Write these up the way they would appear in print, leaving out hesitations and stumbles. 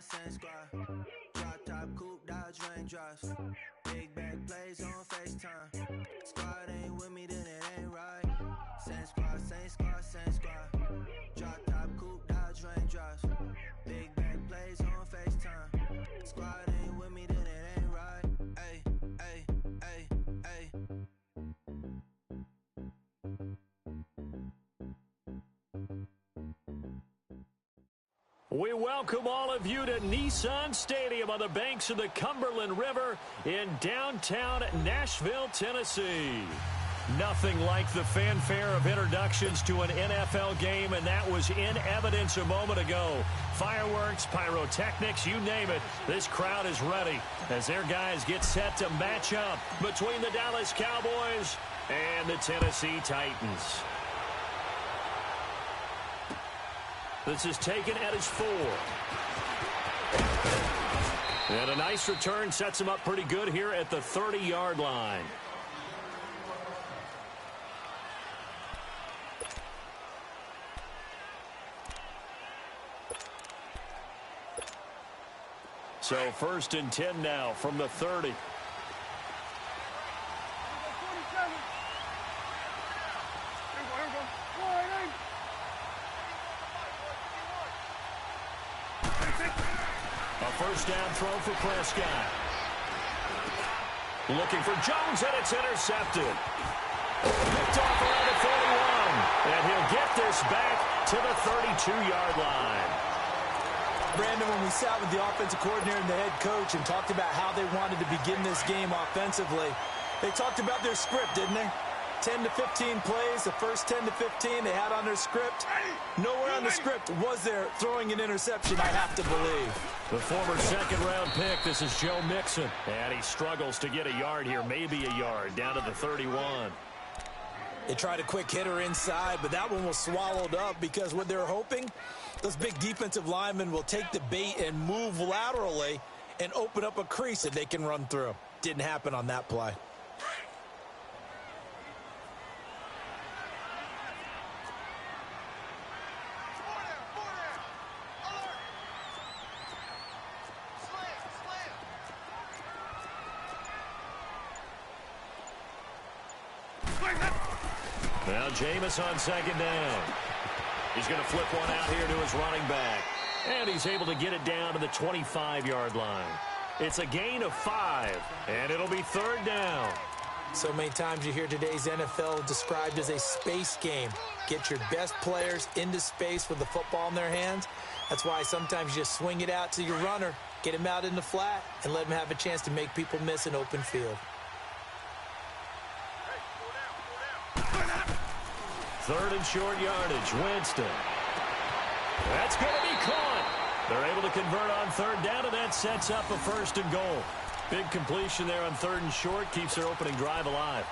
same squad. Drop top, coupe, dodge raindrops. Big back plays on FaceTime. Squad ain't with me, then it ain't right. Same squad, same squad, same squad. Drop top, coupe, dodge raindrops. Big back plays on FaceTime. Squad ain't with me, then it ain't right. Ay, ay, ay, ay. We welcome all of you to Nissan Stadium on the banks of the Cumberland River in downtown Nashville, Tennessee. Nothing like the fanfare of introductions to an NFL game, and that was in evidence a moment ago. Fireworks, pyrotechnics, you name it. This crowd is ready as their guys get set to match up between the Dallas Cowboys and the Tennessee Titans. This is taken at his 4. And a nice return sets him up pretty good here at the 30-yard line. So 1st and 10 now from the 30. First down throw for Prescott. Looking for Jones, and it's intercepted. Picked off around the 41. And he'll get this back to the 32-yard line. Brandon, when we sat with the offensive coordinator and the head coach and talked about how they wanted to begin this game offensively, they talked about their script, didn't they? 10 to 15 plays, the first 10 to 15 they had on their script. Nowhere on the script was there throwing an interception, I have to believe. The former second-round pick, this is Joe Mixon. And he struggles to get a yard here, maybe a yard, down to the 31. They tried a quick hitter inside, but that one was swallowed up because what they're hoping, those big defensive linemen will take the bait and move laterally and open up a crease that they can run through. Didn't happen on that play. Now Jameis on second down. He's going to flip one out here to his running back. And he's able to get it down to the 25-yard line. It's a gain of 5, and it'll be 3rd down. So many times you hear today's NFL described as a space game. Get your best players into space with the football in their hands. That's why sometimes you just swing it out to your runner, get him out in the flat, and let him have a chance to make people miss an open field. 3rd and short yardage, Winston. That's going to be caught. They're able to convert on 3rd down, and that sets up a 1st and goal. Big completion there on 3rd and short, keeps their opening drive alive.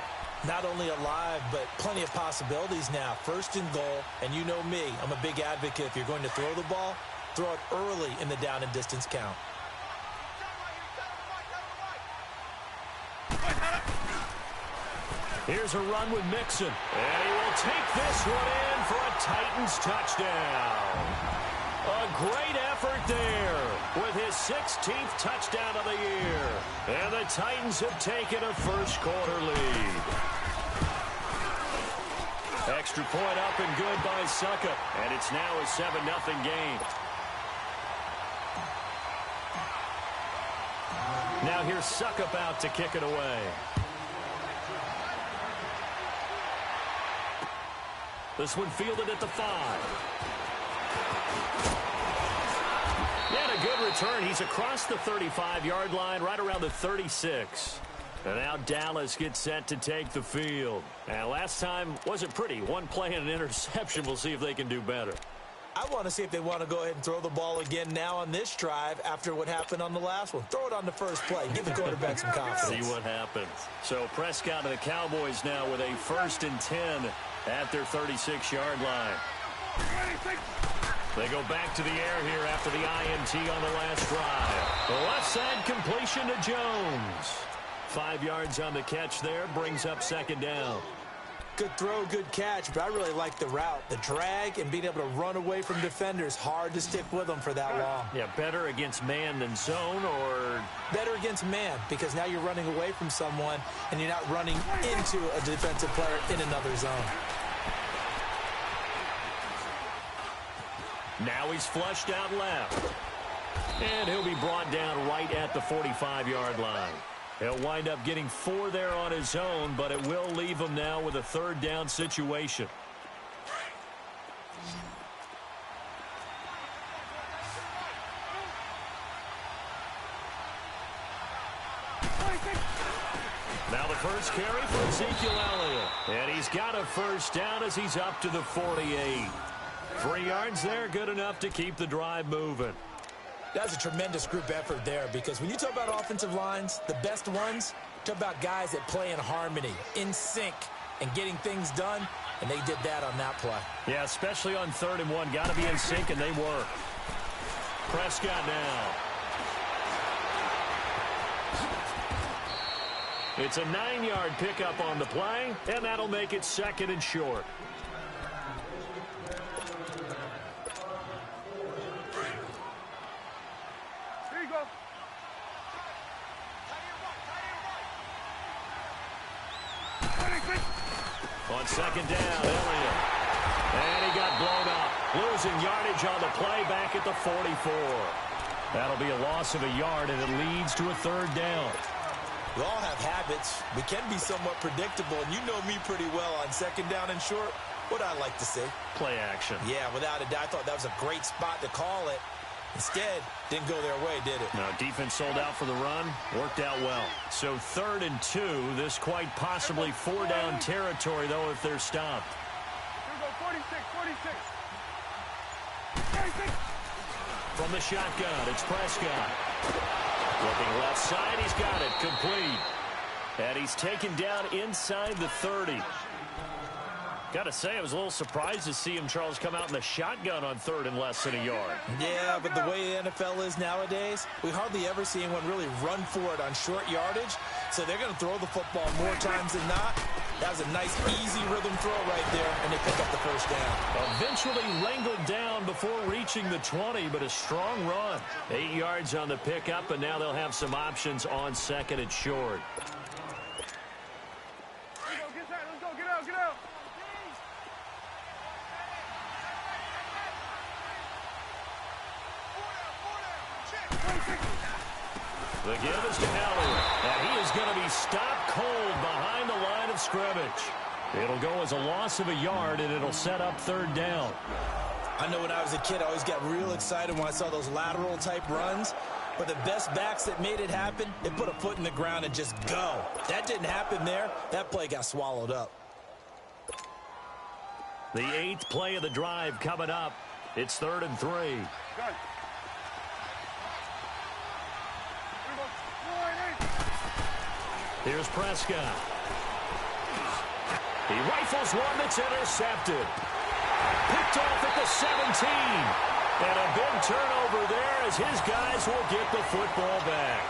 Not only alive, but plenty of possibilities now. 1st and goal, and you know me, I'm a big advocate. If you're going to throw the ball, throw it early in the down and distance count. Here's a run with Mixon. And he will take this one in for a Titans touchdown. A great effort there with his 16th touchdown of the year. And the Titans have taken a first-quarter lead. Extra point up and good by Suckup. And it's now a 7-0 game. Now here's Suckup out to kick it away. This one fielded at the 5. And a good return. He's across the 35-yard line, right around the 36. And now Dallas gets set to take the field. And last time wasn't pretty. One play and an interception. We'll see if they can do better. I want to see if they want to go ahead and throw the ball again now on this drive after what happened on the last one. Throw it on the first play. Give the quarterback some confidence. See what happens. So Prescott and the Cowboys now with a 1st and 10 at their 36-yard line. They go back to the air here after the INT on the last drive. The left side completion to Jones. 5 yards on the catch there, brings up 2nd down. Good throw, good catch, but I really like the route. The drag and being able to run away from defenders, hard to stick with them for that long. Yeah, better against man than zone, or? Better against man, because now you're running away from someone and you're not running into a defensive player in another zone. Now he's flushed out left. And he'll be brought down right at the 45-yard line. He'll wind up getting 4 there on his own, but it will leave him now with a 3rd down situation. Now the first carry for Ezekiel Elliott. And he's got a 1st down as he's up to the 48. 3 yards there, good enough to keep the drive moving. That's a tremendous group effort there, because when you talk about offensive lines, the best ones, talk about guys that play in harmony, in sync, and getting things done, and they did that on that play. Yeah, especially on 3rd and 1. Got to be in sync, and they were. Prescott now. It's a 9-yard pickup on the play, and that'll make it 2nd and short. On 2nd down, Elliott. And he got blown up. Losing yardage on the play back at the 44. That'll be a loss of a yard, and it leads to a 3rd down. We all have habits. We can be somewhat predictable, and you know me pretty well on 2nd down and short. What I like to see? Play action. Yeah, without a doubt. I thought that was a great spot to call it. Instead, didn't go their way, did it? No, defense sold out for the run. Worked out well. So 3rd and 2. This quite possibly 4-down territory, though, if they're stopped. Here we go, 46. From the shotgun, it's Prescott. Looking left side, he's got it. Complete. And he's taken down inside the 30. Got to say, I was a little surprised to see him, Charles, come out in the shotgun on 3rd and less than a yard. Yeah, but the way the NFL is nowadays, we hardly ever see anyone really run for it on short yardage. So they're going to throw the football more times than not. That was a nice, easy rhythm throw right there, and they pick up the 1st down. Eventually wrangled down before reaching the 20, but a strong run. 8 yards on the pickup, and now they'll have some options on 2nd and short. Let's go, get out. The give is to Elliott, and he is going to be stopped cold behind the line of scrimmage. It'll go as a loss of a yard, and it'll set up 3rd down. I know when I was a kid, I always got real excited when I saw those lateral-type runs. But the best backs that made it happen, they put a foot in the ground and just go. That didn't happen there. That play got swallowed up. The 8th play of the drive coming up. It's 3rd and 3. Good. Here's Prescott. He rifles one that's intercepted. Picked off at the 17. And a big turnover there as his guys will get the football back.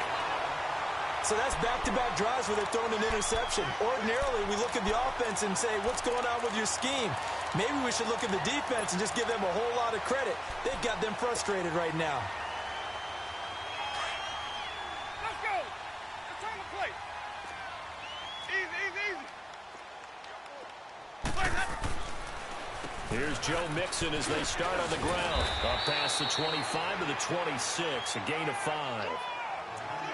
So that's back-to-back drives where they've thrown an interception. Ordinarily, we look at the offense and say, what's going on with your scheme? Maybe we should look at the defense and just give them a whole lot of credit. They've got them frustrated right now. Let's go. Let's turn the play. Easy. Here's Joe Mixon as they start on the ground. Up past the 25 to the 26, a gain of 5.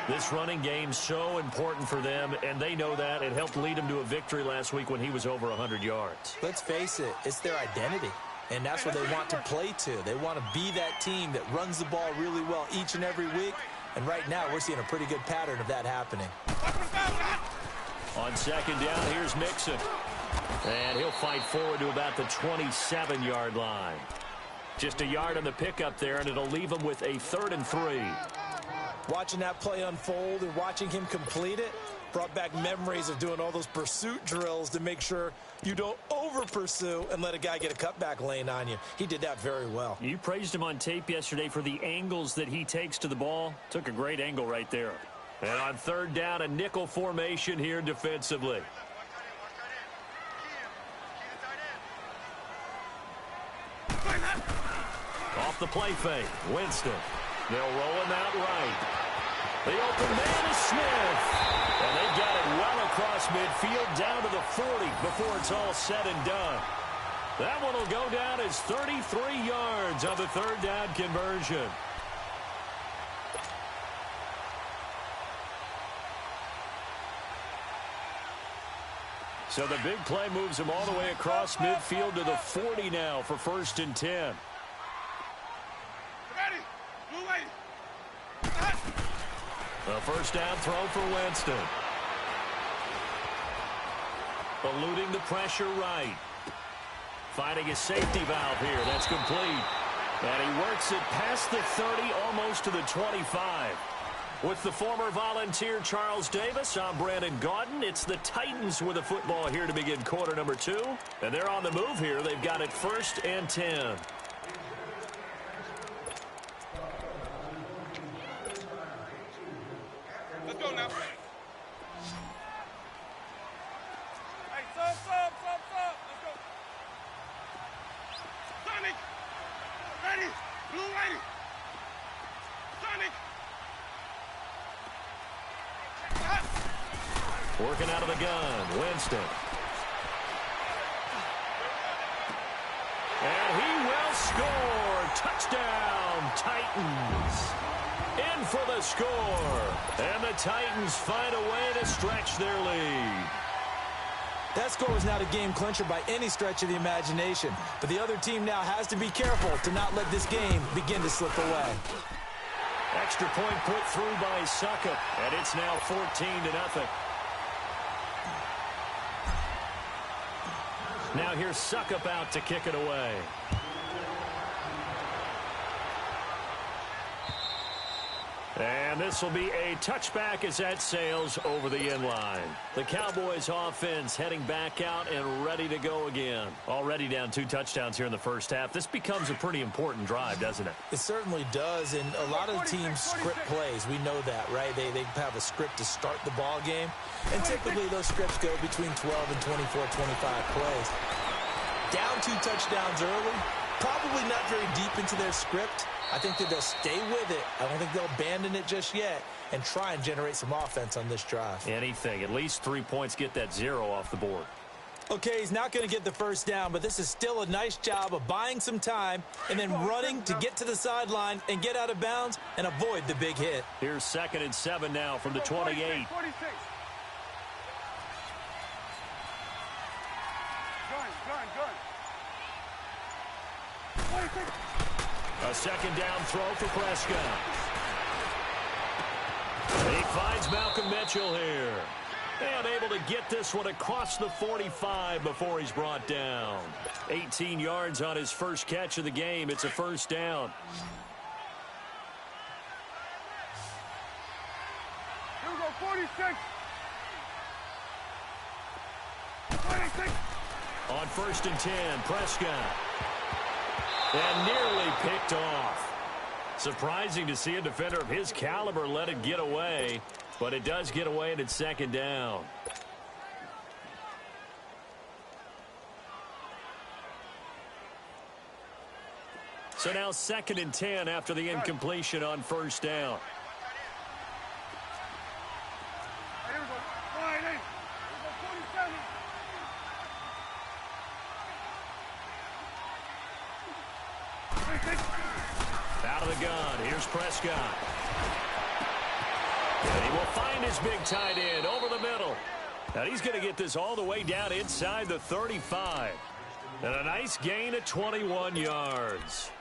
This running game so important for them, and they know that. It helped lead them to a victory last week when he was over 100 yards. Let's face it, it's their identity, and that's what they want to play to. They want to be that team that runs the ball really well each and every week, and right now we're seeing a pretty good pattern of that happening. On 2nd down, here's Mixon. And he'll fight forward to about the 27-yard line. Just a yard on the pickup there, and it'll leave him with a 3rd and 3. Watching that play unfold and watching him complete it brought back memories of doing all those pursuit drills to make sure you don't over-pursue and let a guy get a cutback lane on you. He did that very well. You praised him on tape yesterday for the angles that he takes to the ball. Took a great angle right there. And on 3rd down, a nickel formation here defensively. the play fake. Winston. They'll roll him out right. The open man is Smith. And they got it well across midfield down to the 40 before it's all said and done. That one will go down as 33 yards on the third down conversion. So the big play moves him all the way across midfield to the 40 now for 1st and 10. Ready. Blue lady. A first down throw for Winston. Eluding the pressure right. Finding a safety valve here. That's complete. And he works it past the 30, almost to the 25. With the former Volunteer Charles Davis, I'm Brandon Gaudin. It's the Titans with the football here to begin quarter number 2. And they're on the move here. They've got it 1st and 10. Let's go now. Hey, sub. Let's go. Sonic. Ready. Blue lady. Sonic. Working out of the gun, Winston. And he will score. Touchdown, Titans. In for the score. And the Titans find a way to stretch their lead. That score was not a game clincher by any stretch of the imagination. But the other team now has to be careful to not let this game begin to slip away. Extra point put through by Suckup. And it's now 14-0. Now here's Suckup out to kick it away. And this will be a touchback as that sails over the end line. The Cowboys offense heading back out and ready to go again. Already down 2 touchdowns here in the first half. This becomes a pretty important drive, doesn't it? It certainly does, and a lot of the teams script plays. We know that, right? They have a script to start the ball game, and typically those scripts go between 12 and 24, 25 plays. Down 2 touchdowns early, probably not very deep into their script. I think that they'll stay with it. I don't think they'll abandon it just yet and try and generate some offense on this drive. Anything. At least 3 points, get that 0 off the board. Okay, he's not going to get the first down, but this is still a nice job of buying some time and then running to get to the sideline and get out of bounds and avoid the big hit. Here's 2nd and 7 now from the 28. 46. Gun. 46. A 2nd down throw for Prescott. He finds Malcolm Mitchell here. And able to get this one across the 45 before he's brought down. 18 yards on his first catch of the game. It's a first down. Here we go, 46. 26. On 1st and 10, Prescott. And nearly picked off. Surprising to see a defender of his caliber let it get away, but it does get away and it's 2nd down. So now 2nd and 10 after the incompletion on 1st down. Here we go, 9-8. Here we go, 47. Out of the gun, here's Prescott. And he will find his big tight end over the middle. And he's going to get this all the way down inside the 35. And a nice gain of 21 yards.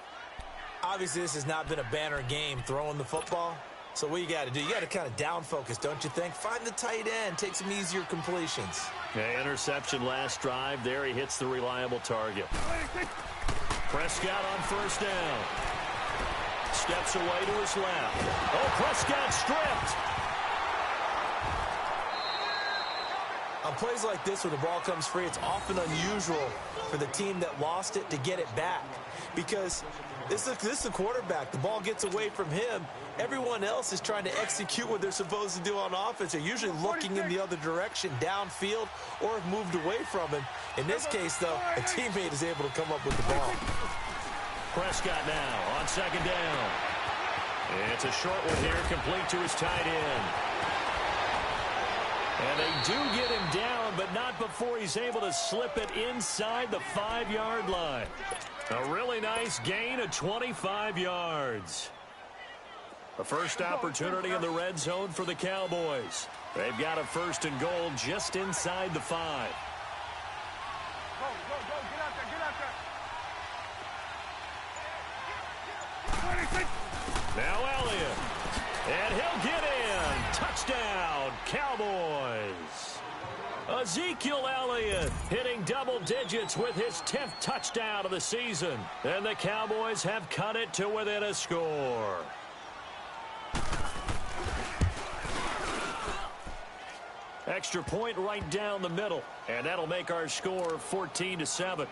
Obviously, this has not been a banner game throwing the football. So what you got to do, you got to kind of down focus, don't you think? Find the tight end, take some easier completions. Okay, interception last drive. There he hits the reliable target. Prescott on 1st down. Steps away to his left. Oh, Prescott stripped. On plays like this where the ball comes free, it's often unusual for the team that lost it to get it back. Because this is the quarterback. The ball gets away from him. Everyone else is trying to execute what they're supposed to do on offense. They're usually looking in the other direction, downfield, or have moved away from him. In this case, though, a teammate is able to come up with the ball. Prescott now on second down. It's a short one here, complete to his tight end. And they do get him down, but not before he's able to slip it inside the 5-yard line. A really nice gain of 25 yards. The first opportunity in the red zone for the Cowboys. They've got a 1st and goal just inside the 5. Go, get out there, 26. Now Elliott. And he'll get in. Touchdown, Cowboys. Ezekiel Elliott hitting double digits with his 10th touchdown of the season. And the Cowboys have cut it to within a score. Extra point right down the middle. And that'll make our score 14-7.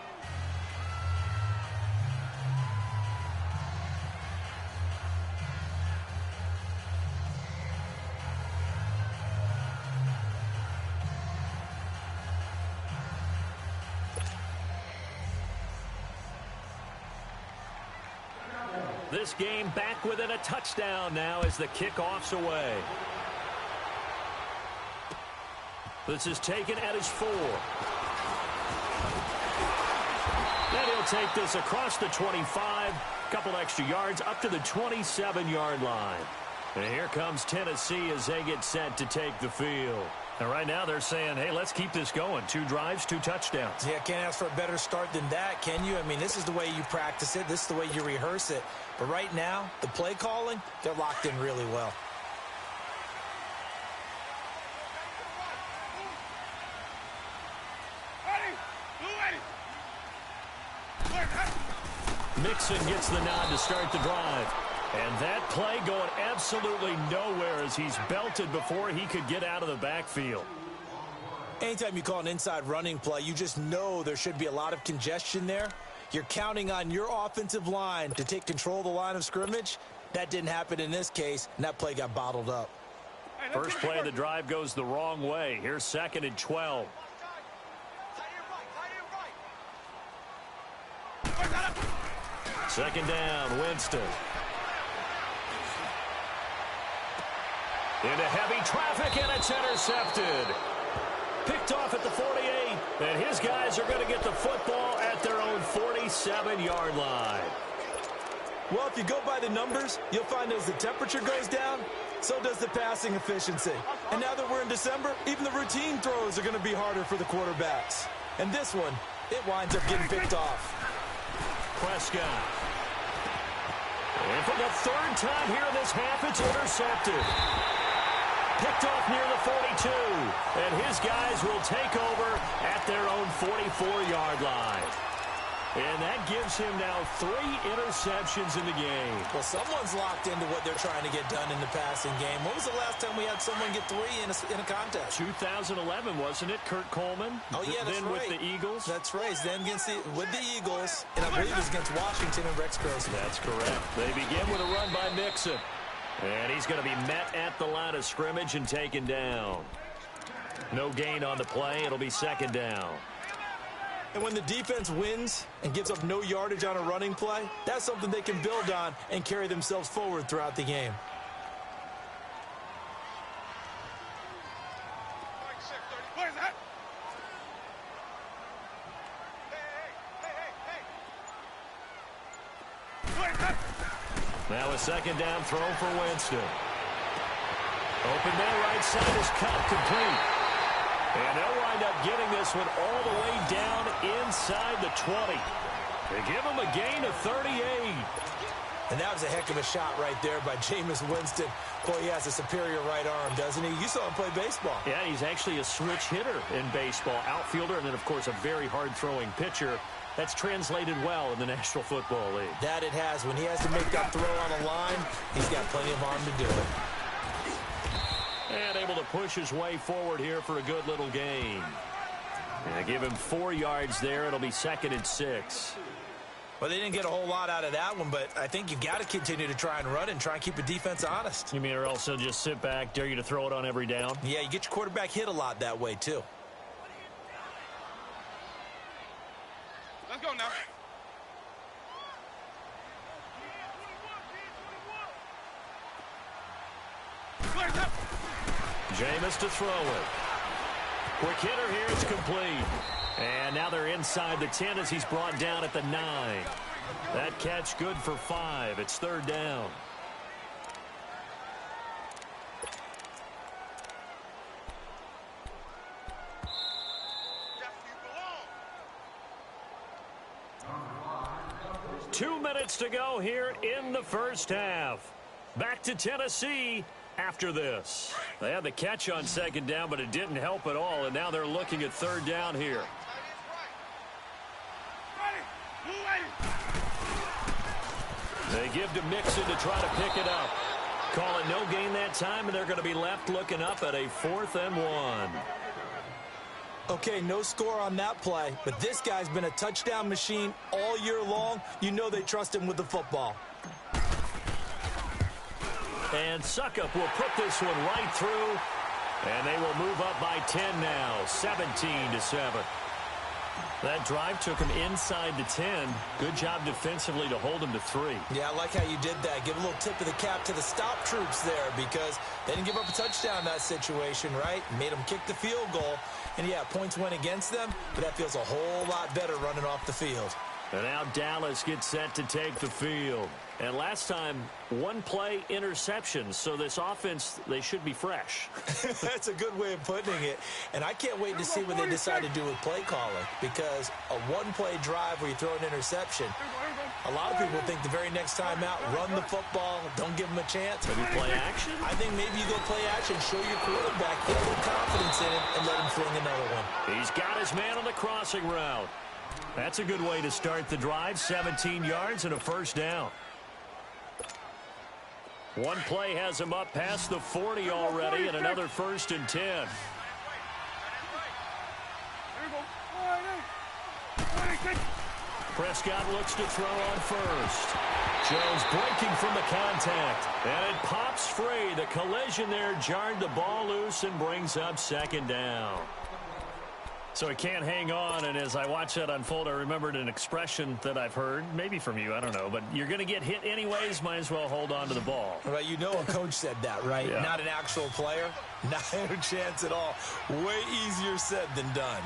This game back within a touchdown now as the kickoff's away. This is taken at his 4. Then he'll take this across the 25, couple extra yards up to the 27-yard line. And here comes Tennessee as they get set to take the field. And right now they're saying, hey, let's keep this going. 2 drives, 2 touchdowns. Yeah, can't ask for a better start than that, can you? I mean, this is the way you practice it. This is the way you rehearse it. But right now, the play calling, they're locked in really well. Mixon gets the nod to start the drive. And that play going absolutely nowhere as he's belted before he could get out of the backfield. Anytime you call an inside running play, you just know there should be a lot of congestion there. You're counting on your offensive line to take control of the line of scrimmage. That didn't happen in this case, and that play got bottled up. First play of the drive goes the wrong way. Here's 2nd and 12. Second down, Winston. Into heavy traffic, and it's intercepted. Picked off at the 48, and his guys are going to get the football at their own 47-yard line. Well, if you go by the numbers, you'll find as the temperature goes down, so does the passing efficiency. And now that we're in December, even the routine throws are going to be harder for the quarterbacks. And this one, it winds up getting picked off. Prescott. And for the 3rd time here in this half, it's intercepted. Picked off near the 42. And his guys will take over at their own 44-yard line. And that gives him now 3 interceptions in the game. Well, someone's locked into what they're trying to get done in the passing game. When was the last time we had someone get 3 in a contest? 2011, wasn't it? Kurt Coleman. Oh, yeah, that's then right. With the Eagles. That's right. Then with the Eagles, and I believe it was against Washington and Rex Grossman. That's correct. They begin with a run by Mixon. And he's going to be met at the line of scrimmage and taken down. No gain on the play. It'll be 2nd down. And when the defense wins and gives up no yardage on a running play, that's something they can build on and carry themselves forward throughout the game. What is that? Now a 2nd down throw for Winston. Open there, right side is cut, complete. And they'll wind up getting this one all the way down inside the 20. They give him a gain of 38. And that was a heck of a shot right there by Jameis Winston. Boy, he has a superior right arm, doesn't he? You saw him play baseball. Yeah, he's actually a switch hitter in baseball. Outfielder, and then, of course, a very hard-throwing pitcher. That's translated well in the National Football League. That it has. When he has to make that throw on a line, he's got plenty of arm to do it. And able to push his way forward here for a good little gain. And give him 4 yards there. It'll be 2nd and 6. Well, they didn't get a whole lot out of that one, but I think you got to continue to try and run and try and keep the defense honest. You mean or else they'll just sit back, dare you to throw it on every down? Yeah, you get your quarterback hit a lot that way, too. Let's go now. Jameis to throw it. Quick hitter here. It's complete. And now they're inside the 10 as he's brought down at the 9. That catch good for 5. It's third down. Two minutes to go here in the first half. Back to Tennessee after this. They had the catch on second down, but it didn't help at all, and now they're looking at third down here. They give to Mixon to try to pick it up. Call it no gain that time, and they're going to be left looking up at a 4th and 1. Okay, no score on that play, but this guy's been a touchdown machine all year long. You know they trust him with the football. And Suckup will put this one right through, and they will move up by 10 now, 17-7. That drive took him inside the 10. Good job defensively to hold him to 3. Yeah, I like how you did that. Give a little tip of the cap to the stop troops there because they didn't give up a touchdown in that situation, right? Made them kick the field goal. And, yeah, points went against them, but that feels a whole lot better running off the field. And now Dallas gets set to take the field. And last time, one play interception. So this offense, they should be fresh. That's a good way of putting it. And I can't wait to see what they decide to do with play calling. Because a one-play drive where you throw an interception, a lot of people think the very next time out, run the football, don't give them a chance. Maybe play action? I think maybe you go play action, show your quarterback, get a little confidence in him, and let him fling another one. He's got his man on the crossing route. That's a good way to start the drive. 17 yards and a first down. One play has him up past the 40 already, and another 1st and 10. Prescott looks to throw on first. Jones breaking from the contact, and it pops free. The collision there jarred the ball loose and brings up 2nd down. So he can't hang on, and as I watch that unfold, I remembered an expression that I've heard, maybe from you, I don't know, but you're going to get hit anyways, might as well hold on to the ball. Well, you know a coach said that, right? Yeah. Not an actual player. Not a chance at all. Way easier said than done.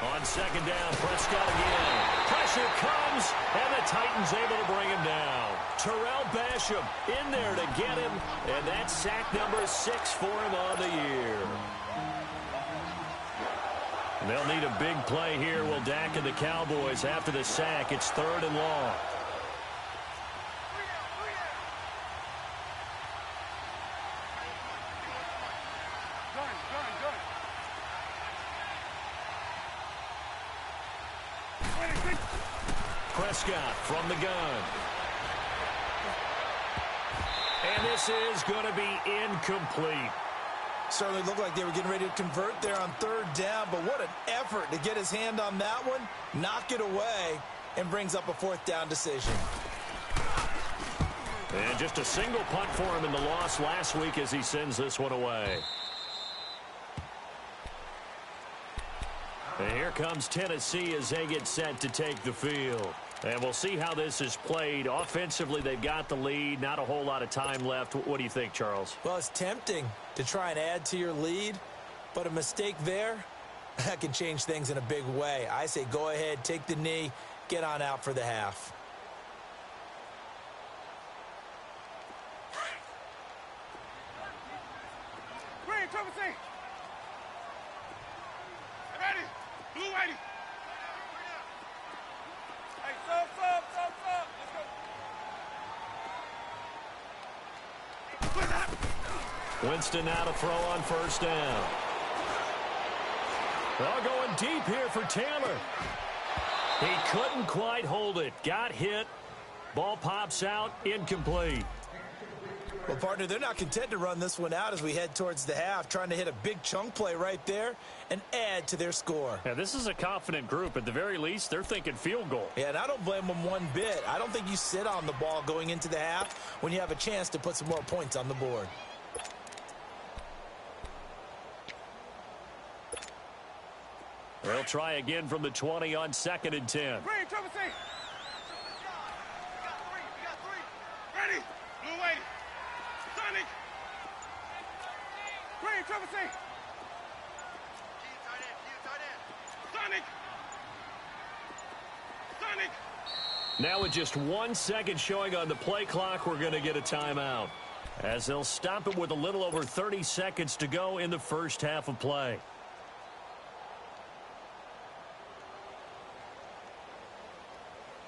On 2nd down, Prescott again. Pressure comes, and the Titans able to bring him down. Terrell Basham in there to get him, and that's sack number 6 for him on the year. They'll need a big play here, will Dak and the Cowboys after the sack. It's 3rd and long. Prescott from the gun. And this is going to be incomplete. Certainly looked like they were getting ready to convert there on 3rd down, but what an effort to get his hand on that one, knock it away, and brings up a 4th down decision. And just a single punt for him in the loss last week as he sends this one away. And here comes Tennessee as they get set to take the field. And we'll see how this is played. Offensively, they've got the lead. Not a whole lot of time left. What do you think, Charles? Well, it's tempting to try and add to your lead, but a mistake there, that can change things in a big way. I say go ahead, take the knee, get on out for the half. Ready? Blue Whitey. Hey, sub. Let's go. Winston now to throw on 1st down. They're going deep here for Taylor. He couldn't quite hold it. Got hit. Ball pops out. Incomplete. Well, partner, they're not content to run this one out as we head towards the half, trying to hit a big chunk play right there and add to their score. Yeah, this is a confident group. At the very least, they're thinking field goal. Yeah, and I don't blame them one bit. I don't think you sit on the ball going into the half when you have a chance to put some more points on the board. They'll try again from the 20 on 2nd and 10. Green, trouble C. We got three. Ready? Blue Whitey. Sonic. Green, triple C. Sonic. Sonic. Now with just 1 second showing on the play clock, we're going to get a timeout, as they'll stop it with a little over 30 seconds to go in the first half of play.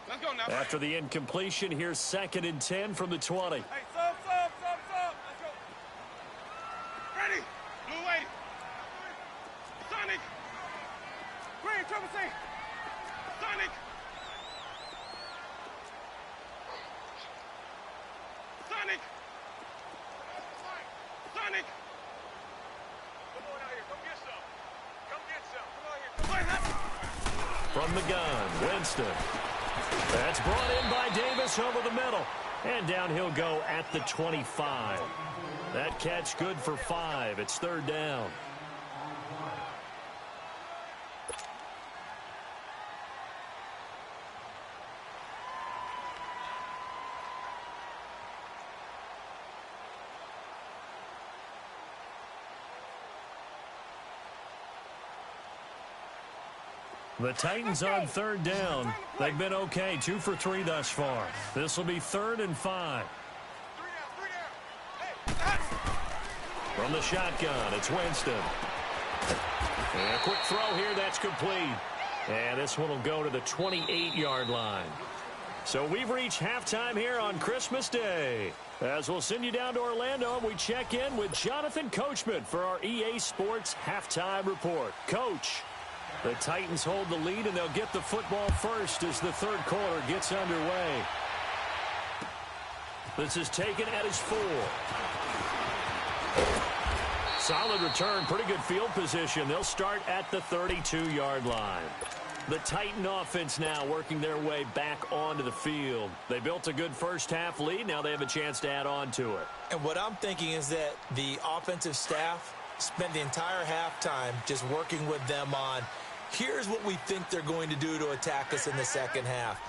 Let's go now. After the incompletion, here's 2nd and 10 from the 20. Hey, sub. Let's go. Ready. Blue 80. Sonic. Green, triple C. Sonic. Sonic. Sonic. Come on out here. Come get some. Come get some. Come on here. From the gun, Winston. That's brought in by Davis over the middle. And down he'll go at the 25. That catch good for 5. It's 3rd down. The Titans on 3rd down. They've been okay, 2 for 3 thus far. This will be 3rd and 5. From the shotgun, it's Winston. And a quick throw here, that's complete. And this one will go to the 28-yard line. So we've reached halftime here on Christmas Day. As we'll send you down to Orlando, we check in with Jonathan Coachman for our EA Sports Halftime Report. Coach. The Titans hold the lead, and they'll get the football first as the 3rd quarter gets underway. This is taken at his 4. Solid return, pretty good field position. They'll start at the 32-yard line. The Titan offense now working their way back onto the field. They built a good first-half lead. Now they have a chance to add on to it. And what I'm thinking is that the offensive staff spent the entire halftime just working with them on, here's what we think they're going to do to attack us in the second half.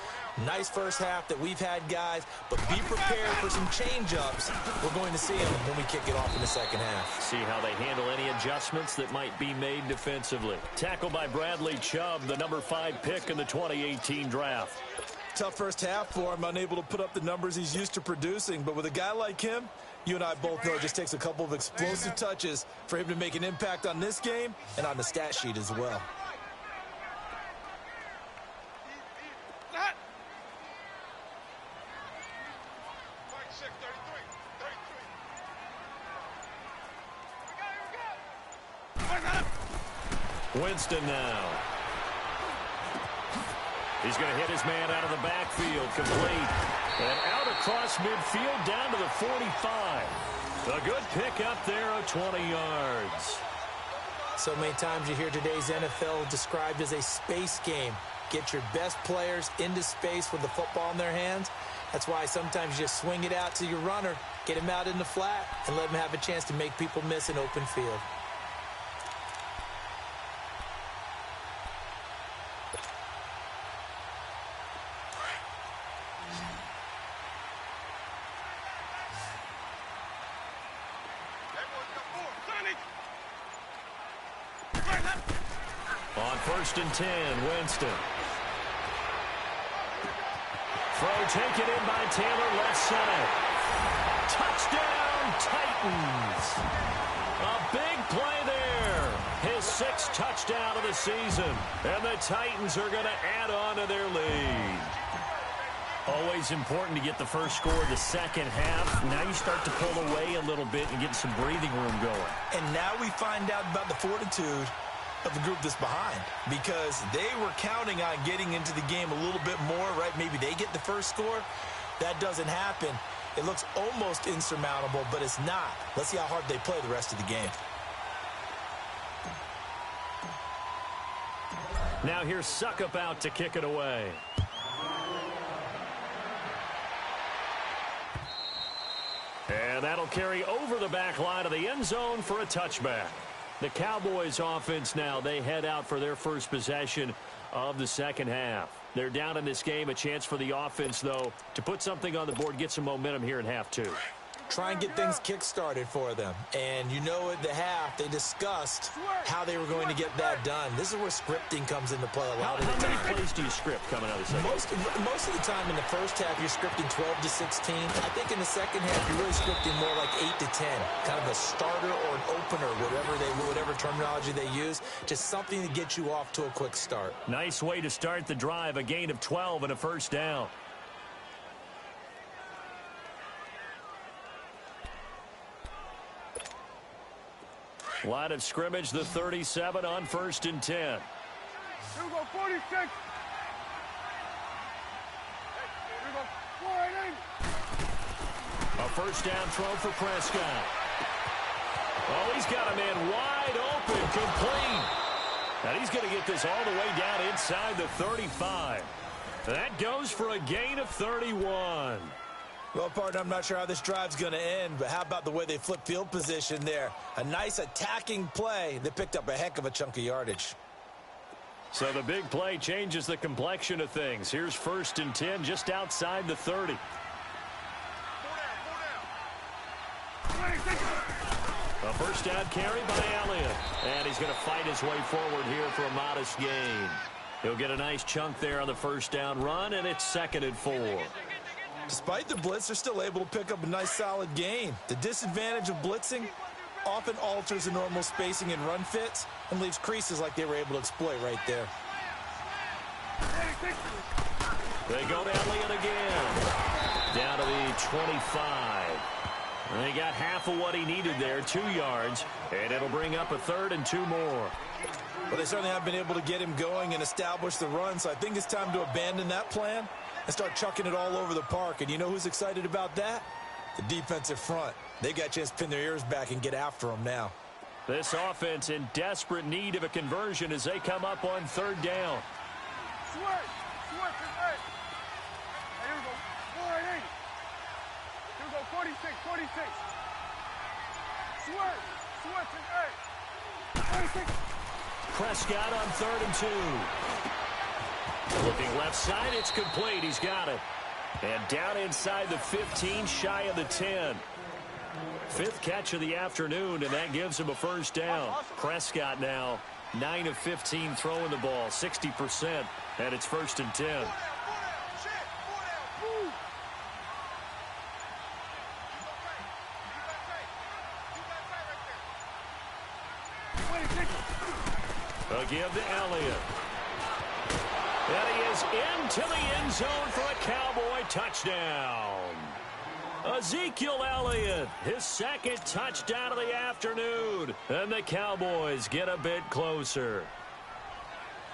Nice first half that we've had, guys, but be prepared for some change-ups. We're going to see them when we kick it off in the second half. See how they handle any adjustments that might be made defensively. Tackled by Bradley Chubb, the number 5 pick in the 2018 draft. Tough first half for him, unable to put up the numbers he's used to producing. But with a guy like him, you and I both know it just takes a couple of explosive touches for him to make an impact on this game and on the stat sheet as well. Winston now. He's going to hit his man out of the backfield, complete. And out across midfield down to the 45. A good pick up there of 20 yards. So many times you hear today's NFL described as a space game. Get your best players into space with the football in their hands. That's why sometimes you just swing it out to your runner, get him out in the flat, and let him have a chance to make people miss an open field. On 1st and 10, Winston. Throw taken in by Taylor, left side. Touchdown, Titans. A big play there. His 6th touchdown of the season. And the Titans are going to add on to their lead. Always important to get the first score of the second half. Now you start to pull away a little bit and get some breathing room going. And now we find out about the fortitude of the group that's behind, because they were counting on getting into the game a little bit more, right? Maybe they get the first score. That doesn't happen. It looks almost insurmountable, but it's not. Let's see how hard they play the rest of the game. Now here's Suckup out to kick it away. And that'll carry over the back line of the end zone for a touchback. The Cowboys offense now, they head out for their first possession of the second half. They're down in this game. A chance for the offense, though, to put something on the board, get some momentum here in half 2. try and get things kick-started for them. And you know at the half, they discussed how they were going to get that done. This is where scripting comes into play a lot of the time. How many plays do you script coming out of the second? Most of the time in the first half, you're scripting 12 to 16. I think in the second half, you're really scripting more like 8 to 10. Kind of a starter or an opener, whatever terminology they use. Just something to get you off to a quick start. Nice way to start the drive. A gain of 12 and a first down. Line of scrimmage, the 37 on 1st and 10. Here we go, 46. Here we go, 4-8. A first down throw for Prescott. Oh, he's got a man wide open, complete. And he's going to get this all the way down inside the 35. That goes for a gain of 31. Well, partner, I'm not sure how this drive's going to end, but how about the way they flip field position there? A nice attacking play that picked up a heck of a chunk of yardage. So the big play changes the complexion of things. Here's 1st and 10 just outside the 30. A first down carry by Elliott. And he's going to fight his way forward here for a modest gain. He'll get a nice chunk there on the first down run, and it's 2nd and 4. Despite the blitz, they're still able to pick up a nice solid gain. The disadvantage of blitzing often alters the normal spacing and run fits and leaves creases like they were able to exploit right there. They go to Elliott again. Down to the 25. And he got half of what he needed there, 2 yards, and it'll bring up a 3rd and 2 more. Well, they certainly have been able to get him going and establish the run, so I think it's time to abandon that plan and start chucking it all over the park. And you know who's excited about that? The defensive front. They got a chance to pin their ears back and get after them now. This offense in desperate need of a conversion as they come up on 3rd down. Switch, hey. Here we go, 4-8. Here we go, 46. Switch, hey. 46. Prescott on 3rd and 2. Looking left side, it's complete. He's got it. And down inside the 15, shy of the 10. 5th catch of the afternoon, and that gives him a first down. Prescott now 9 of 15 throwing the ball, 60%, and it's 1st and 10. Again to Elliott. And he is into the end zone for a Cowboy touchdown. Ezekiel Elliott, his 2nd touchdown of the afternoon. And the Cowboys get a bit closer.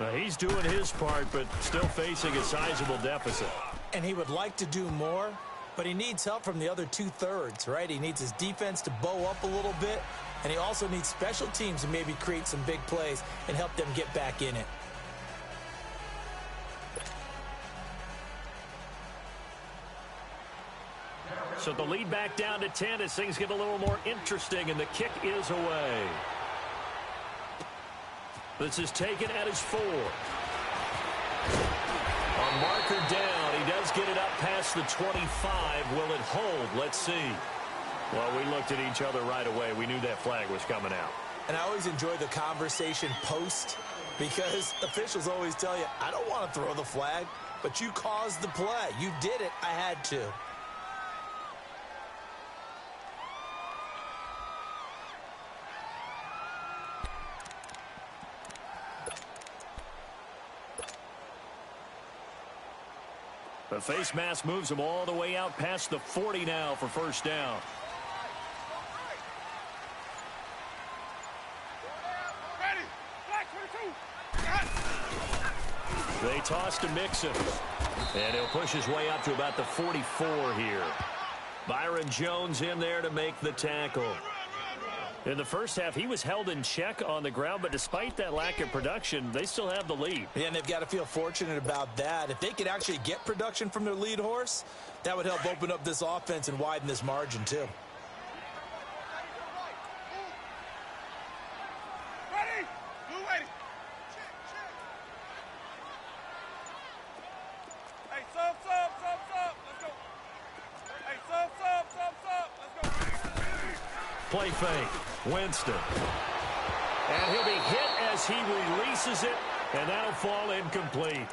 Now, he's doing his part, but still facing a sizable deficit. And he would like to do more, but he needs help from the other 2/3, right? He needs his defense to bow up a little bit, and he also needs special teams to maybe create some big plays and help them get back in it. So the lead back down to 10 as things get a little more interesting, and the kick is away. This is taken at his 4. A marker down. He does get it up past the 25. Will it hold? Let's see. Well, we looked at each other right away. We knew that flag was coming out. And I always enjoy the conversation post because officials always tell you, I don't want to throw the flag, but you caused the play. You did it. I had to. The face mask moves him all the way out past the 40 now for first down. Ready, black 22. They toss to Mixon. And he'll push his way up to about the 44 here. Byron Jones in there to make the tackle. In the first half, he was held in check on the ground, but despite that lack of production, they still have the lead. Yeah, and they've got to feel fortunate about that. If they could actually get production from their lead horse, that would help open up this offense and widen this margin, too. Ready, blue ready. Hey, sub, let's go. Hey, sub, let's go. Play fake. Winston. And he'll be hit as he releases it, and that'll fall incomplete.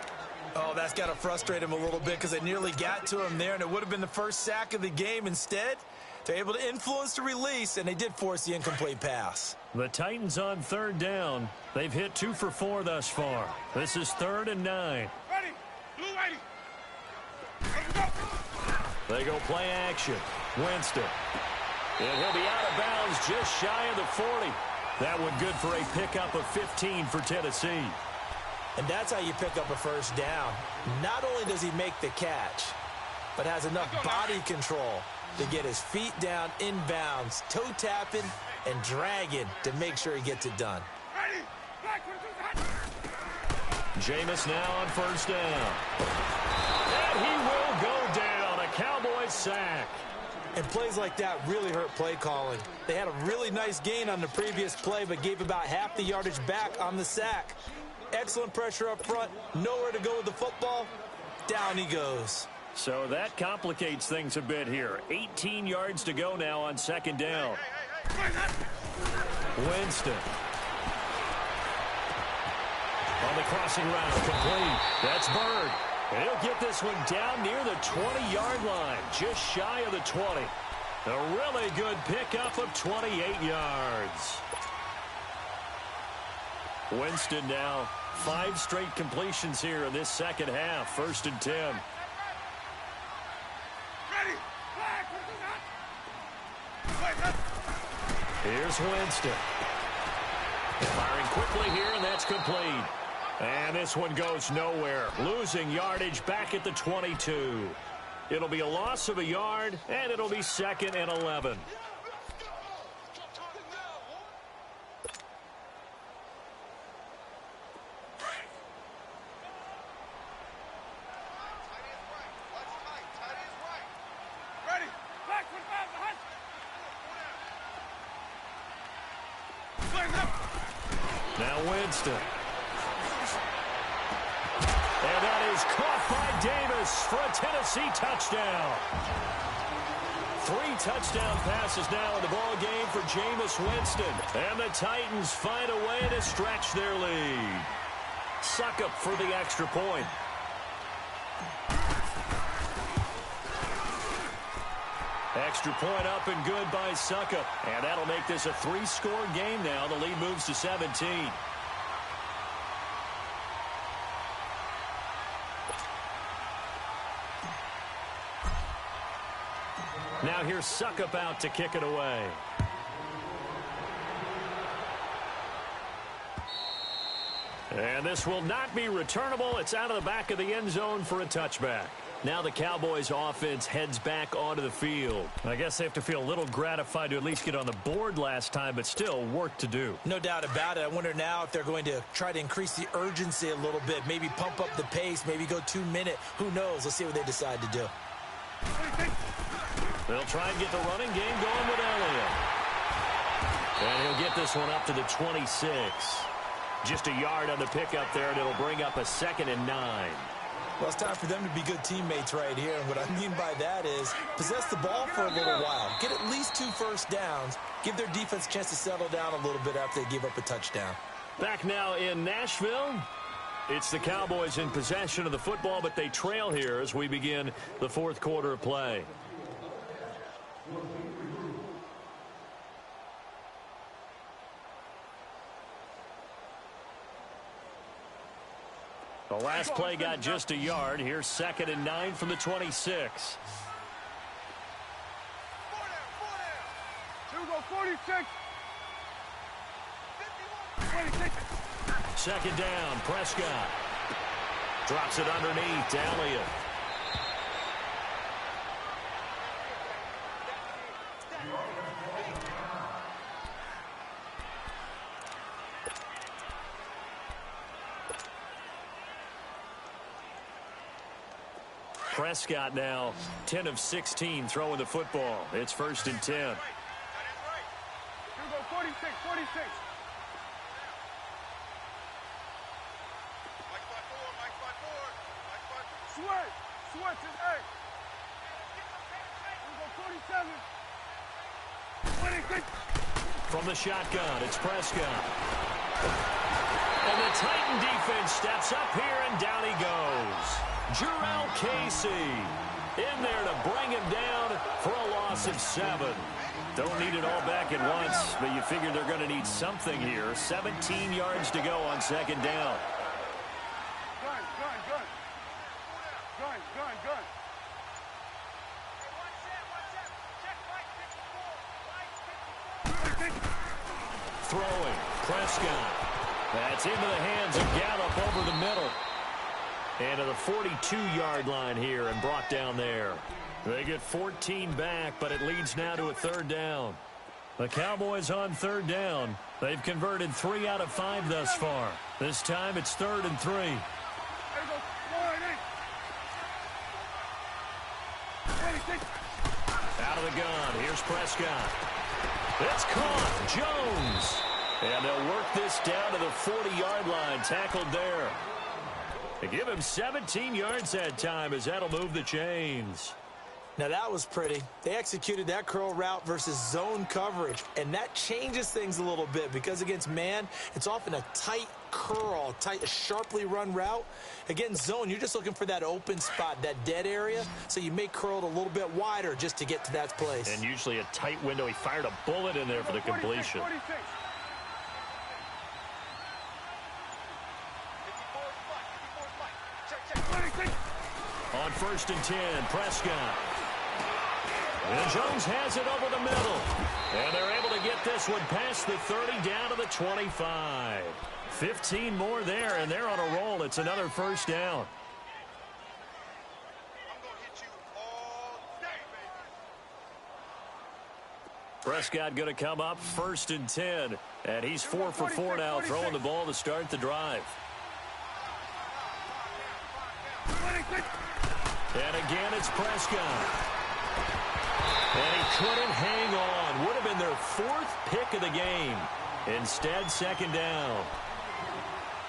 Oh, that's got to frustrate him a little bit because they nearly got to him there, and it would have been the first sack of the game. Instead, they're able to influence the release, and they did force the incomplete pass. The Titans on third down. They've hit 2 for 4 thus far. This is 3rd and 9. Ready. Blue ready. They go play action. Winston. And he'll be out of bounds just shy of the 40. That one good for a pickup of 15 for Tennessee. And that's how you pick up a first down. Not only does he make the catch, but has enough body control to get his feet down inbounds, toe tapping and dragging to make sure he gets it done. Jameis now on first down. And he will go down. A Cowboys sack. And plays like that really hurt play calling. They had a really nice gain on the previous play, but gave about half the yardage back on the sack. Excellent pressure up front. Nowhere to go with the football. Down he goes. So that complicates things a bit here. 18 yards to go now on second down. Winston. On the crossing route, complete. That's Bird. And he'll get this one down near the 20-yard line, just shy of the 20. A really good pickup of 28 yards. Winston now 5 straight completions here in this second half. 1st and 10. Here's Winston. Firing quickly here, and that's complete. And this one goes nowhere. Losing yardage back at the 22. It'll be a loss of a yard, and it'll be 2nd and 11. Now Winston. And that is caught by Davis for a Tennessee touchdown. 3 touchdown passes now in the ball game for Jameis Winston. And the Titans find a way to stretch their lead. Suckup for the extra point. Extra point up and good by Suckup. And that'll make this a 3-score game now. The lead moves to 17. Now here's Suckup out to kick it away. And this will not be returnable. It's out of the back of the end zone for a touchback. Now the Cowboys offense heads back onto the field. I guess they have to feel a little gratified to at least get on the board last time, but still work to do. No doubt about it. I wonder now if they're going to try to increase the urgency a little bit, maybe pump up the pace, maybe go 2-minute. Who knows? Let's see what they decide to do. They'll try and get the running game going with Elliott. And he'll get this one up to the 26. Just a yard on the pickup there, and it'll bring up a 2nd and 9. Well, it's time for them to be good teammates right here. And what I mean by that is possess the ball for a little while. Get at least 2 first downs. Give their defense a chance to settle down a little bit after they give up a touchdown. Back now in Nashville. It's the Cowboys in possession of the football, but they trail here as we begin the 4th quarter of play. The last play got just a yard. Here's 2nd and 9 from the 26. 46. 2nd down, Prescott. Drops it underneath to Elliott. Prescott now 10 of 16 throwing the football. It's 1st and 10. 46. Switch is 8. 47. 20. From the shotgun, it's Prescott. And the Titan defense steps up here, and down he goes. Jurrell Casey in there to bring him down for a loss of 7. Don't need it all back at once, but you figure they're going to need something here. 17 yards to go on second down. Throwing, Prescott. That's into the hands of Gallup over the middle. And to the 42-yard line here and brought down there. They get 14 back, but it leads now to a third down. The Cowboys on third down. They've converted 3 out of 5 thus far. This time it's 3rd and 3. Out of the gun. Here's Prescott. It's caught. Jones. And they'll work this down to the 40-yard line. Tackled there. They give him 17 yards that time as that'll move the chains. Now that was pretty. They executed that curl route versus zone coverage, and that changes things a little bit because against man, it's often a tight curl, a sharply run route. Against zone, you're just looking for that open spot, that dead area, so you may curl it a little bit wider just to get to that place. And usually a tight window. He fired a bullet in there for the completion. On 1st and 10, Prescott. And Jones has it over the middle. And they're able to get this one past the 30 down to the 25. 15 more there, and they're on a roll. It's another first down. Prescott going to come up 1st and 10. And he's 4 for 4 now, throwing the ball to start the drive. And again, it's Prescott. And he couldn't hang on. Would have been their 4th pick of the game. Instead, 2nd down.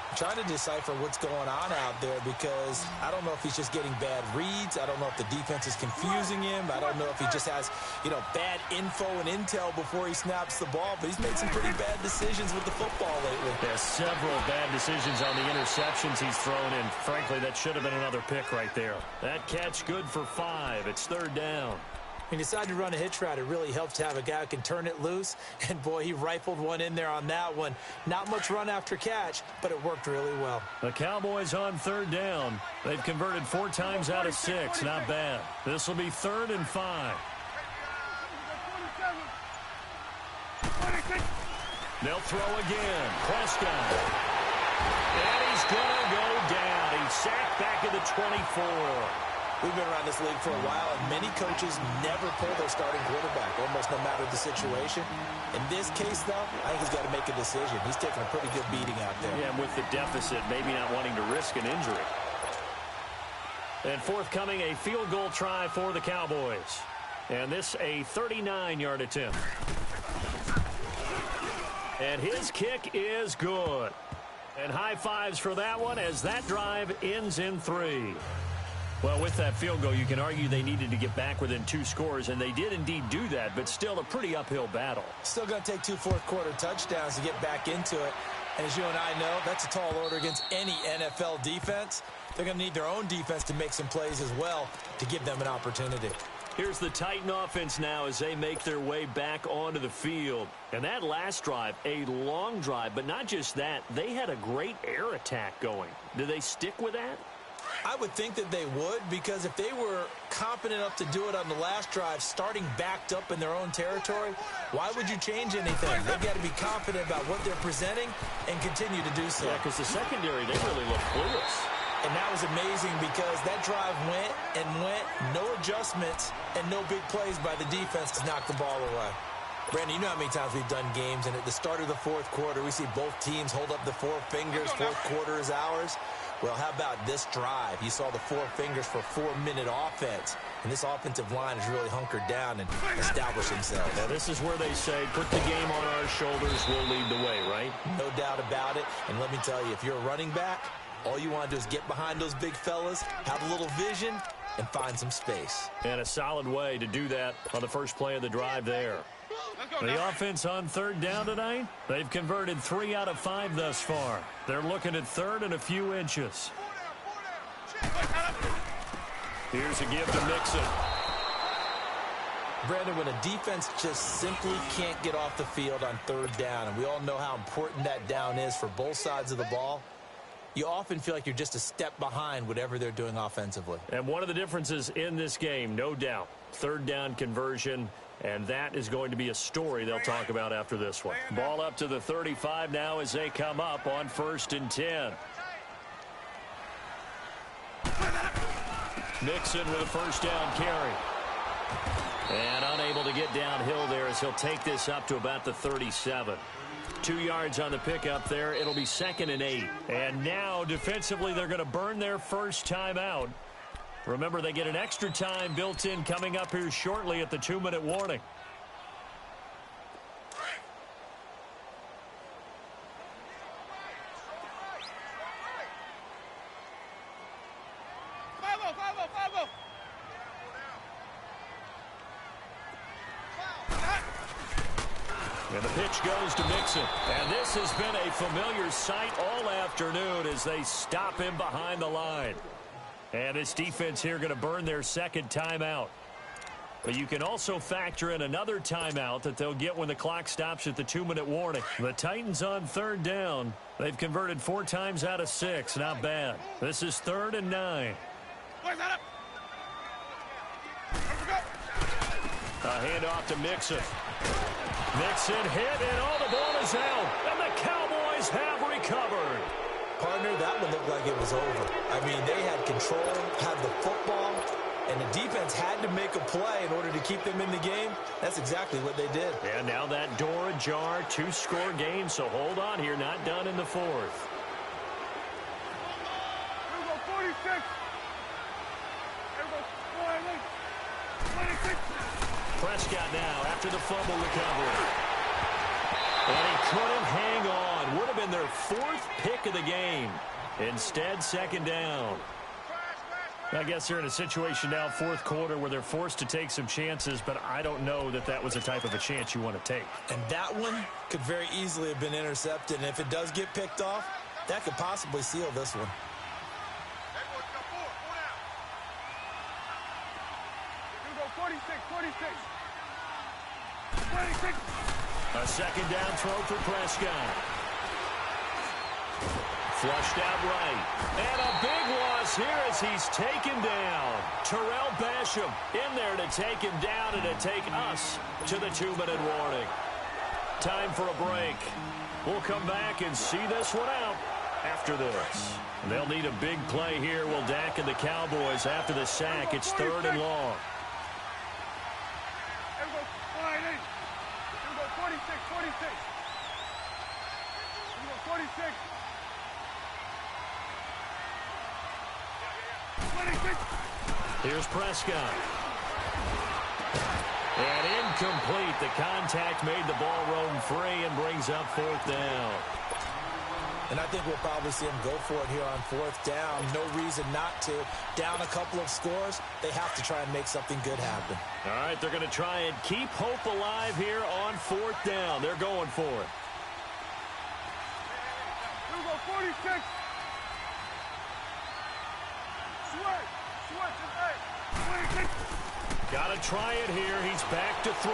I'm trying to decipher what's going on out there because I don't know if he's just getting bad reads. I don't know if the defense is confusing him. I don't know if he just has, bad info and intel before he snaps the ball. But he's made some pretty bad decisions with the football lately. There's several bad decisions on the interceptions he's thrown in. Frankly, that should have been another pick right there. That catch good for 5. It's 3rd down. When you decide to run a hitch route, it really helps to have a guy who can turn it loose. And, boy, he rifled one in there on that one. Not much run after catch, but it worked really well. The Cowboys on 3rd down. They've converted 4 times out of 6. Not bad. This will be 3rd and 5. They'll throw again. Prescott. And he's going to go down. He's sacked back at the 24. We've been around this league for a while, and many coaches never pull their starting quarterback, almost no matter the situation. In this case, though, I think he's got to make a decision. He's taking a pretty good beating out there. Yeah, and with the deficit, maybe not wanting to risk an injury. And forthcoming, a field goal try for the Cowboys. And this a 39-yard attempt. And his kick is good. And high fives for that one as that drive ends in 3. Well, with that field goal, you can argue they needed to get back within 2 scores, and they did indeed do that, but still a pretty uphill battle. Still going to take 2 fourth-quarter touchdowns to get back into it. And as you and I know, that's a tall order against any NFL defense. They're going to need their own defense to make some plays as well to give them an opportunity. Here's the Titan offense now as they make their way back onto the field. And that last drive, a long drive, but not just that, they had a great air attack going. Do they stick with that? I would think that they would, because if they were confident enough to do it on the last drive, starting backed up in their own territory, why would you change anything? They've got to be confident about what they're presenting and continue to do so. Yeah, because the secondary, they really look clueless. And that was amazing because that drive went and went, no adjustments, and no big plays by the defense to knock the ball away. Brandon, you know how many times we've done games, and at the start of the 4th quarter, we see both teams hold up the 4 fingers, 4th quarter is ours. Well, how about this drive? You saw the 4 fingers for 4-minute offense. And this offensive line has really hunkered down and established themselves. Now, this is where they say, put the game on our shoulders, we'll lead the way, right? No doubt about it. And let me tell you, if you're a running back, all you want to do is get behind those big fellas, have a little vision, and find some space. And a solid way to do that on the first play of the drive there. The offense on third down tonight, they've converted 3 out of 5 thus far. They're looking at third and a few inches. Here's a give to Mixon. Brandon, when a defense just simply can't get off the field on third down, and we all know how important that down is for both sides of the ball, you often feel like you're just a step behind whatever they're doing offensively. And one of the differences in this game, no doubt, third down conversion, and that is going to be a story they'll talk about after this one. Ball up to the 35 now as they come up on 1st and 10. Mixon with a first down carry. And unable to get downhill there as he'll take this up to about the 37. 2 yards on the pickup there. It'll be 2nd and 8. And now defensively they're going to burn their first time out. Remember, they get an extra time built in coming up here shortly at the 2-minute warning. And the pitch goes to Mixon. And this has been a familiar sight all afternoon as they stop him behind the line. And this defense here going to burn their second timeout. But you can also factor in another timeout that they'll get when the clock stops at the 2-minute warning. The Titans on third down. They've converted 4 times out of 6. Not bad. This is 3rd and 9. A handoff to Mixon. Mixon hit, and all the ball is out. And the Cowboys have recovered. Partner, that one looked like it was over. I mean, they had control, had the football, and the defense had to make a play in order to keep them in the game. That's exactly what they did. And now that door ajar, 2-score game, so hold on here, not done in the 4th. Here we go, 46. Here we go, 26. Prescott now after the fumble recovery. And he couldn't hang on. Would have been their 4th pick of the game. Instead, 2nd down. I guess they're in a situation now, 4th quarter, where they're forced to take some chances, but I don't know that that was the type of a chance you want to take. And that one could very easily have been intercepted, and if it does get picked off, that could possibly seal this one. Here we go, 46. A 2nd down throw for Prescott. Flushed out right. And a big loss here as he's taken down. Terrell Basham in there to take him down and to take us to the 2-minute warning. Time for a break. We'll come back and see this one out after this. They'll need a big play here. Will Dak and the Cowboys after the sack. It's 3rd and long. 46. Here's Prescott. And incomplete. The contact made the ball roam free and brings up 4th down. And I think we'll probably see him go for it here on 4th down. No reason not to. Down a couple of scores, they have to try and make something good happen. All right, they're going to try and keep hope alive here on 4th down. They're going for it. Here we go, 46. Switch, 26. Got to try it here. He's back to throw.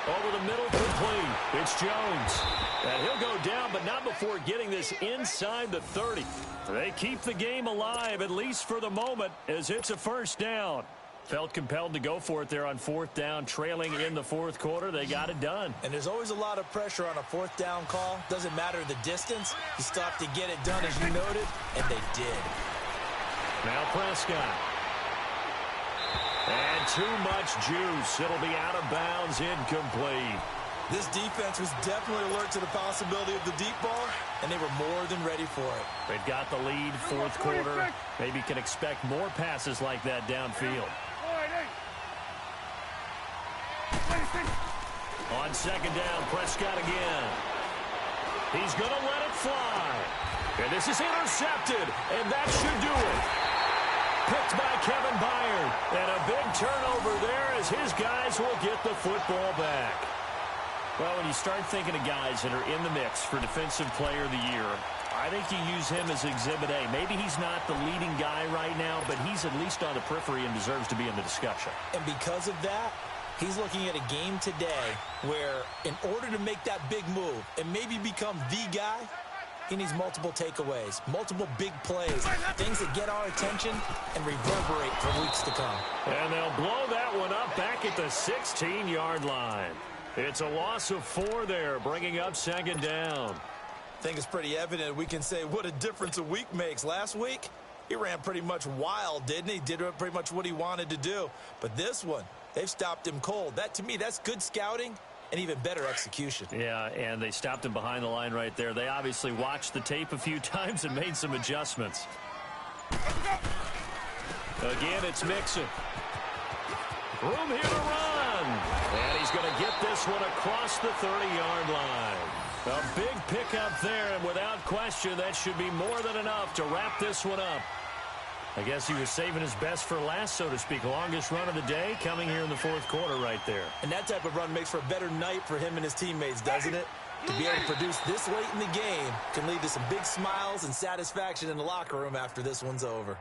Over the middle, complete. It's Jones. And he'll go down, but not before getting this inside the 30. They keep the game alive, at least for the moment, as it's a 1st down. Felt compelled to go for it there on 4th down, trailing in the 4th quarter. They got it done. And there's always a lot of pressure on a 4th down call. Doesn't matter the distance. You still have to get it done, as you noted, and they did. Now Prescott. And too much juice. It'll be out of bounds, incomplete. This defense was definitely alert to the possibility of the deep ball, and they were more than ready for it. They've got the lead, 4th quarter. Maybe can expect more passes like that downfield. On 2nd down, Prescott again. He's going to let it fly. And this is intercepted, and that should do it. Picked by Kevin Byard. And a big turnover there as his guys will get the football back. Well, when you start thinking of guys that are in the mix for Defensive Player of the Year, I think you use him as Exhibit A. Maybe he's not the leading guy right now, but he's at least on the periphery and deserves to be in the discussion. And because of that, he's looking at a game today where in order to make that big move and maybe become the guy, he needs multiple takeaways, multiple big plays, things that get our attention and reverberate for weeks to come. And they'll blow that one up back at the 16-yard line. It's a loss of 4 there, bringing up second down. I think it's pretty evident we can say what a difference a week makes. Last week, he ran pretty much wild, didn't he? Did pretty much what he wanted to do. But this one, they've stopped him cold. That, to me, that's good scouting and even better execution. Yeah, and they stopped him behind the line right there. They obviously watched the tape a few times and made some adjustments. Again, it's Mixon. Room here to run. And he's going to get this one across the 30-yard line. A big pickup there, and without question, that should be more than enough to wrap this one up. I guess he was saving his best for last, so to speak. Longest run of the day coming here in the fourth quarter right there. And that type of run makes for a better night for him and his teammates, doesn't it? To be able to produce this late in the game can lead to some big smiles and satisfaction in the locker room after this one's over.